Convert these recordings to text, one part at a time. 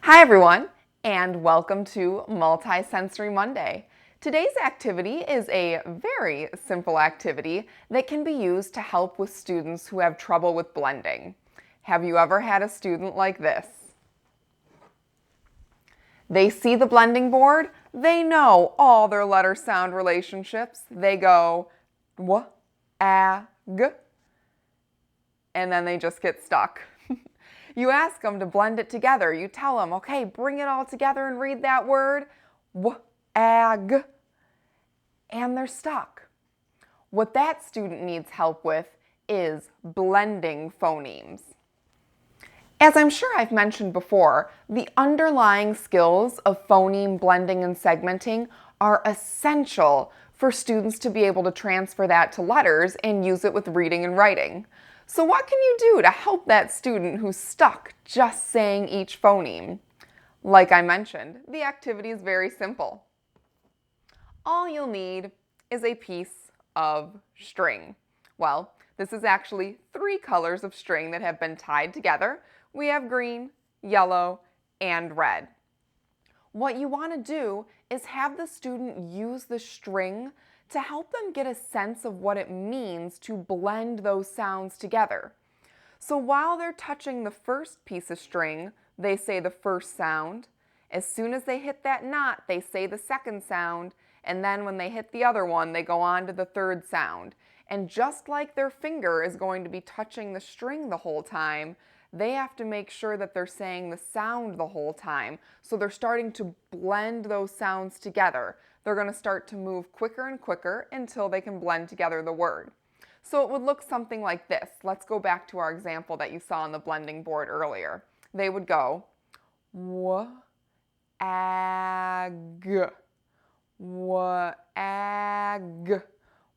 Hi everyone, and welcome to Multisensory Monday. Today's activity is a very simple activity that can be used to help with students who have trouble with blending. Have you ever had a student like this? They see the blending board, they know all their letter sound relationships. They go w, a, g, and then they just get stuck. You ask them to blend it together. You tell them, okay, bring it all together and read that word, w-a-g, and they're stuck. What that student needs help with is blending phonemes. As I'm sure I've mentioned before, the underlying skills of phoneme blending and segmenting are essential for students to be able to transfer that to letters and use it with reading and writing. So what can you do to help that student who's stuck just saying each phoneme? Like I mentioned, the activity is very simple. All you'll need is a piece of string. Well, this is actually 3 colors of string that have been tied together. We have green, yellow, and red. What you want to do is have the student use the string to help them get a sense of what it means to blend those sounds together. So while they're touching the first piece of string, they say the first sound. As soon as they hit that knot, they say the second sound, and then when they hit the other one, they go on to the third sound. And just like their finger is going to be touching the string the whole time, they have to make sure that they're saying the sound the whole time. So they're starting to blend those sounds together. They're going to start to move quicker and quicker until they can blend together the word. So it would look something like this. Let's go back to our example that you saw on the blending board earlier. They would go w-a-g, w-a-g,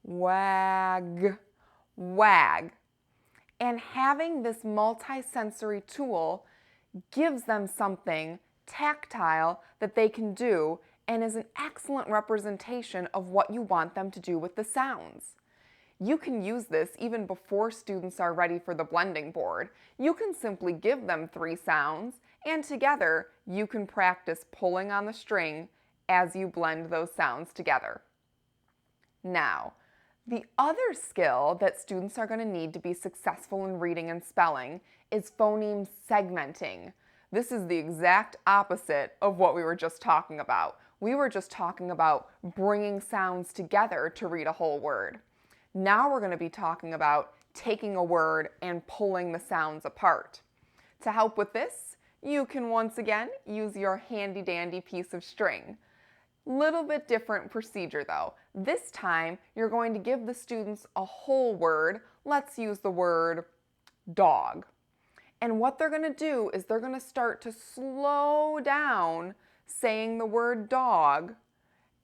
wag, wag. And having this multisensory tool gives them something tactile that they can do and is an excellent representation of what you want them to do with the sounds. You can use this even before students are ready for the blending board. You can simply give them 3 sounds, and together you can practice pulling on the string as you blend those sounds together. Now, the other skill that students are going to need to be successful in reading and spelling is phoneme segmenting. This is the exact opposite of what we were just talking about. We were just talking about bringing sounds together to read a whole word. Now we're going to be talking about taking a word and pulling the sounds apart. To help with this, you can once again use your handy-dandy piece of string. Little bit different procedure though. This time you're going to give the students a whole word. Let's use the word dog. And what they're going to do is they're going to start to slow down saying the word dog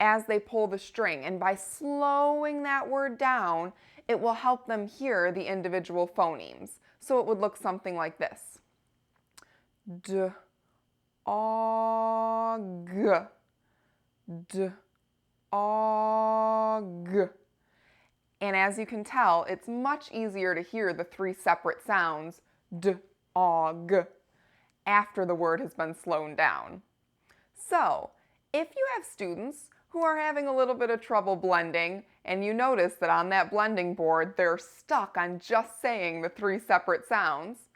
as they pull the string. And by slowing that word down, it will help them hear the individual phonemes. So it would look something like this. D-o-g. D-o-g. And as you can tell, it's much easier to hear the 3 separate sounds d-o-g after the word has been slowed down. So, if you have students who are having a little bit of trouble blending and you notice that on that blending board they're stuck on just saying the 3 separate sounds,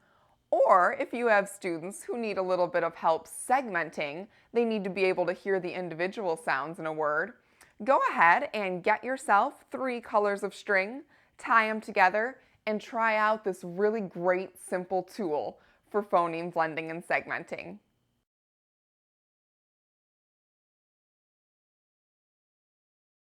or if you have students who need a little bit of help segmenting, they need to be able to hear the individual sounds in a word, go ahead and get yourself 3 colors of string, tie them together, and try out this really great simple tool for phoneme blending and segmenting.